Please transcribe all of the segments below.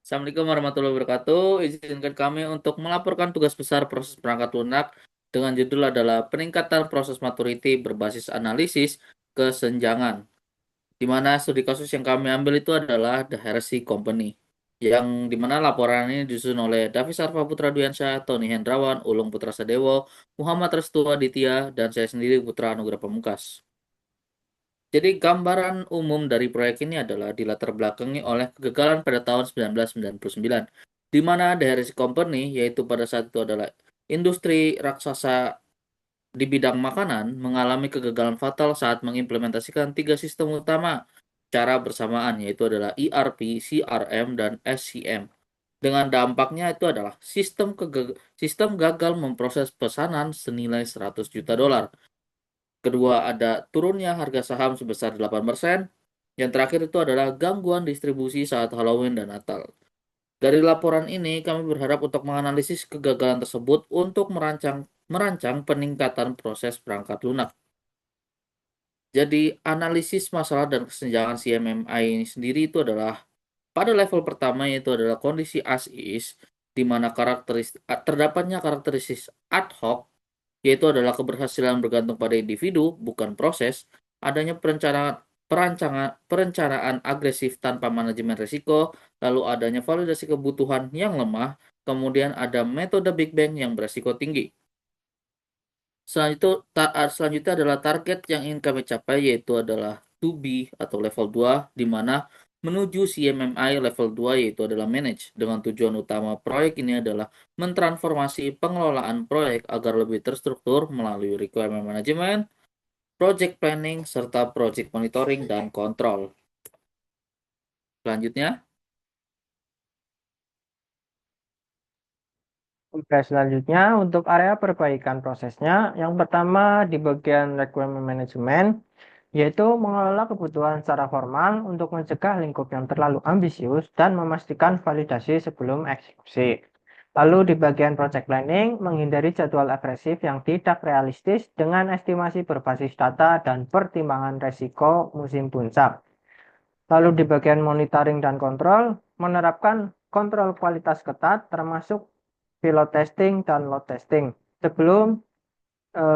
Assalamualaikum warahmatullahi wabarakatuh. Izinkan kami untuk melaporkan tugas besar proses perangkat lunak dengan judul adalah peningkatan proses maturity berbasis analisis kesenjangan. Di mana studi kasus yang kami ambil itu adalah The Heresy Company. Yang dimana laporan ini disusun oleh Davi Sarva Putra Duyansyah, Tony Hendrawan, Ulung Putra Sadewo, Muhammad Restu Aditya, dan saya sendiri Putra Anugrah Pamungkas. Jadi gambaran umum dari proyek ini adalah dilatar belakangi oleh kegagalan pada tahun 1999, di mana The Harris Company, yaitu pada saat itu adalah industri raksasa di bidang makanan, mengalami kegagalan fatal saat mengimplementasikan tiga sistem utama secara bersamaan, yaitu adalah ERP, CRM, dan SCM. Dengan dampaknya itu adalah sistem gagal memproses pesanan senilai 100 juta dolar. Kedua, ada turunnya harga saham sebesar 8%. Yang terakhir itu adalah gangguan distribusi saat Halloween dan Natal. Dari laporan ini, kami berharap untuk menganalisis kegagalan tersebut untuk merancang peningkatan proses perangkat lunak. Jadi, analisis masalah dan kesenjangan CMMI ini sendiri itu adalah pada level pertama yaitu adalah kondisi as is, di mana terdapatnya karakteristik ad hoc yaitu adalah keberhasilan bergantung pada individu, bukan proses, adanya perencanaan agresif tanpa manajemen risiko, lalu adanya validasi kebutuhan yang lemah, kemudian ada metode Big Bang yang beresiko tinggi. Selanjutnya adalah target yang ingin kami capai yaitu adalah 2B atau level 2, di mana menuju CMMI level 2 yaitu adalah manage, dengan tujuan utama proyek ini adalah mentransformasi pengelolaan proyek agar lebih terstruktur melalui requirement management, project planning, serta project monitoring dan kontrol. Selanjutnya, Oke, selanjutnya untuk area perbaikan prosesnya, yang pertama di bagian requirement management, yaitu mengelola kebutuhan secara formal untuk mencegah lingkup yang terlalu ambisius dan memastikan validasi sebelum eksekusi. Lalu di bagian project planning, menghindari jadwal agresif yang tidak realistis dengan estimasi berbasis data dan pertimbangan resiko musim puncak. Lalu di bagian monitoring dan kontrol, menerapkan kontrol kualitas ketat termasuk pilot testing dan load testing sebelum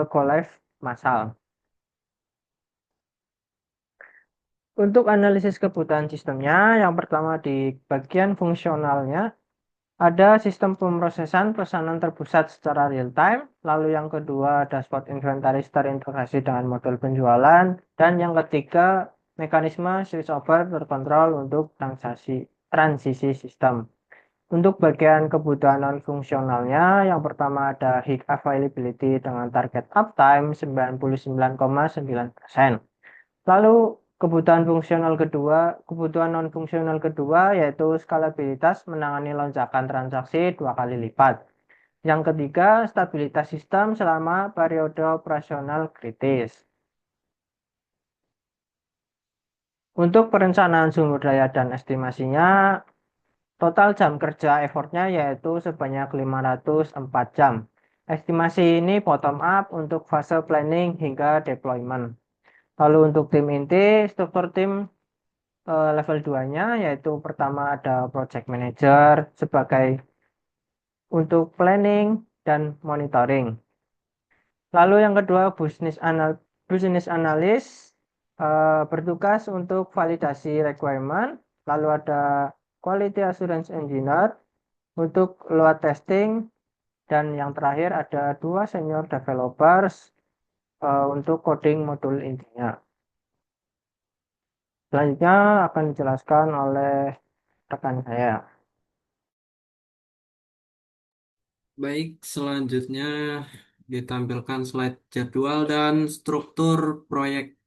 go live massal. Untuk analisis kebutuhan sistemnya, yang pertama di bagian fungsionalnya, ada sistem pemrosesan pesanan terpusat secara real time, lalu yang kedua dashboard inventaris terintegrasi dengan modul penjualan, dan yang ketiga mekanisme switch over terkontrol untuk transisi sistem. Untuk bagian kebutuhan non-fungsionalnya, yang pertama ada high availability dengan target uptime 99,9%. Lalu kebutuhan non-fungsional kedua yaitu skalabilitas menangani lonjakan transaksi 2 kali lipat. Yang ketiga, stabilitas sistem selama periode operasional kritis. Untuk perencanaan sumber daya dan estimasinya, total jam kerja effortnya yaitu sebanyak 504 jam. Estimasi ini bottom up untuk fase planning hingga deployment. Lalu untuk tim inti, struktur tim level 2-nya yaitu pertama ada project manager sebagai untuk planning dan monitoring. Lalu yang kedua business analyst bertugas untuk validasi requirement. Lalu ada quality assurance engineer untuk load testing, dan yang terakhir ada 2 senior developers untuk coding modul intinya. Selanjutnya akan dijelaskan oleh rekan saya. Baik, selanjutnya ditampilkan slide jadwal dan struktur proyek.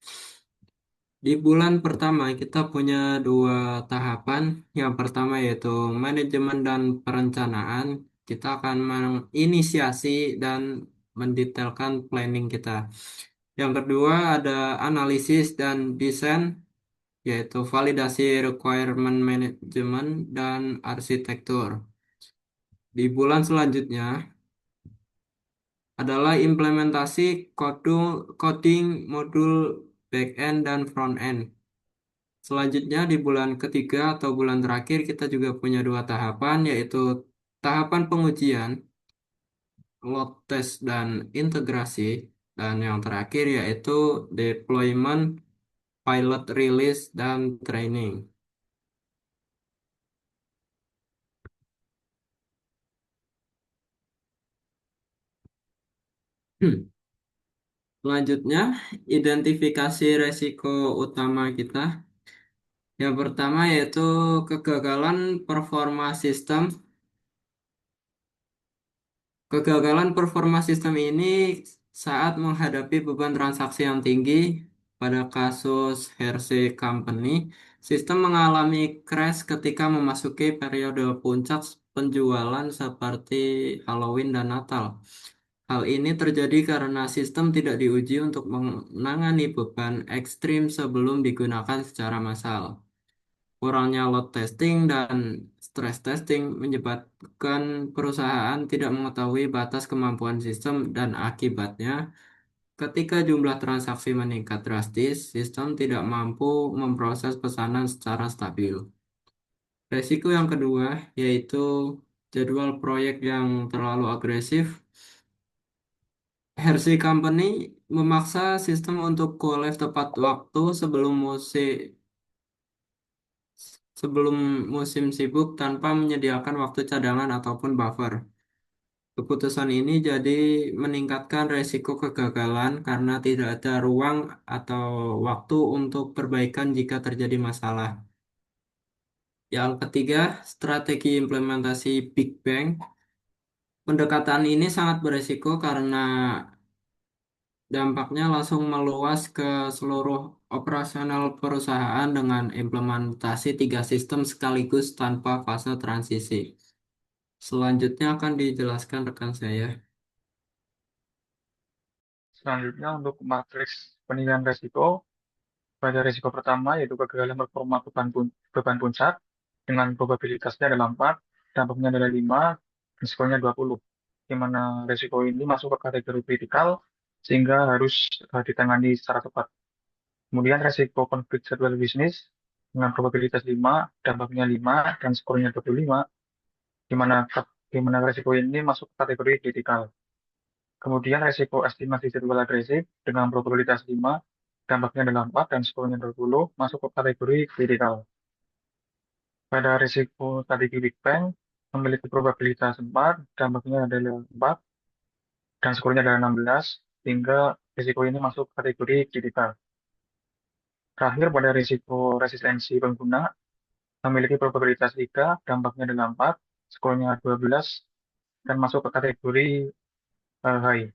Di bulan pertama kita punya 2 tahapan. Yang pertama yaitu manajemen dan perencanaan. Kita akan menginisiasi dan mendetailkan planning kita. Yang kedua ada analisis dan desain, yaitu validasi requirement management dan arsitektur. Di bulan selanjutnya adalah implementasi coding modul back-end dan front-end. Selanjutnya di bulan ketiga atau bulan terakhir kita juga punya dua tahapan, yaitu tahapan pengujian, load test dan integrasi, dan yang terakhir yaitu deployment, pilot release, dan training. Selanjutnya, identifikasi resiko utama kita. Yang pertama yaitu kegagalan performa sistem. Kegagalan performa sistem ini saat menghadapi beban transaksi yang tinggi. Pada kasus Hershey Company, sistem mengalami crash ketika memasuki periode puncak penjualan seperti Halloween dan Natal. Hal ini terjadi karena sistem tidak diuji untuk menangani beban ekstrim sebelum digunakan secara massal. Kurangnya load testing dan stress testing menyebabkan perusahaan tidak mengetahui batas kemampuan sistem dan akibatnya, ketika jumlah transaksi meningkat drastis, sistem tidak mampu memproses pesanan secara stabil. Resiko yang kedua yaitu jadwal proyek yang terlalu agresif. Hershey Company memaksa sistem untuk go live tepat waktu sebelum musim sibuk tanpa menyediakan waktu cadangan ataupun buffer. Keputusan ini jadi meningkatkan resiko kegagalan karena tidak ada ruang atau waktu untuk perbaikan jika terjadi masalah. Yang ketiga, strategi implementasi Big Bang. Pendekatan ini sangat beresiko karena dampaknya langsung meluas ke seluruh operasional perusahaan dengan implementasi tiga sistem sekaligus tanpa fase transisi. Selanjutnya akan dijelaskan rekan saya. Selanjutnya untuk matriks penilaian resiko, pada risiko pertama yaitu kegagalan performa beban puncak dengan probabilitasnya adalah 4, dampaknya adalah 5, risikonya 20. Di mana risiko ini masuk ke kategori kritikal sehingga harus ditangani secara tepat. Kemudian risiko konflik jadwal bisnis dengan probabilitas 5, dampaknya 5, dan skornya 25, di mana risiko ini masuk ke kategori kritikal. Kemudian resiko estimasi jadwal agresif dengan probabilitas 5, dampaknya adalah 4 dan skornya 20, masuk ke kategori kritikal. Pada risiko strategi Big Bang, memiliki probabilitas 4, dampaknya adalah 4, dan skornya adalah 16, sehingga risiko ini masuk ke kategori kritikal. Terakhir, pada risiko resistensi pengguna, memiliki probabilitas 3, dampaknya adalah 4, skornya 12, dan masuk ke kategori high.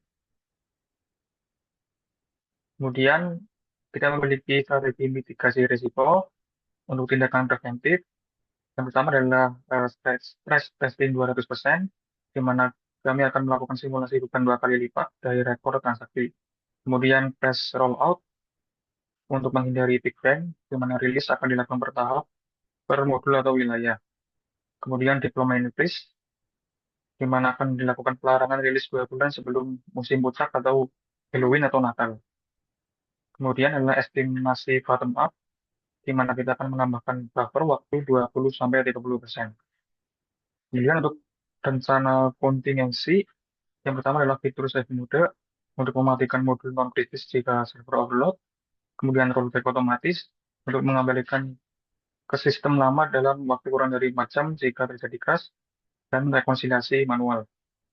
Kemudian, kita memiliki strategi mitigasi risiko untuk tindakan preventif. Yang pertama adalah stress testing 200%, di mana kami akan melakukan simulasi bukan 2 kali lipat dari rekor transaksi. Kemudian press rollout untuk menghindari big bang, di mana rilis akan dilakukan bertahap per modul atau wilayah. Kemudian deployment freeze, di mana akan dilakukan pelarangan rilis 2 bulan sebelum musim puncak atau Halloween atau Natal. Kemudian adalah estimasi bottom up, di mana kita akan menambahkan buffer waktu 20-30%. Kemudian untuk rencana kontingensi, yang pertama adalah fitur save mode untuk mematikan modul non-kritis jika server overload, kemudian rollback otomatis untuk mengembalikan ke sistem lama dalam waktu kurang dari 4 jam jika terjadi crash, dan rekonsiliasi manual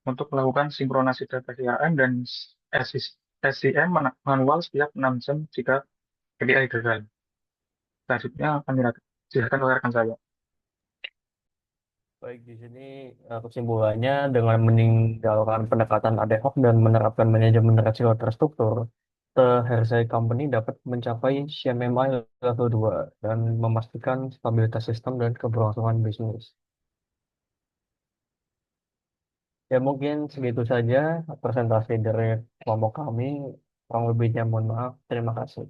untuk melakukan sinkronasi data CRM dan SCM manual setiap 6 jam jika KPI gagal. Selanjutnya akan dijelaskan oleh rekan saya. Baik, di sini kesimpulannya dengan meninggalkan pendekatan ad hoc dan menerapkan manajemen resiko terstruktur, The Hersey Company dapat mencapai CMMI level 2 dan memastikan stabilitas sistem dan keberlangsungan bisnis. Ya mungkin segitu saja presentasi dari kelompok kami. Kurang lebihnya mohon maaf. Terima kasih.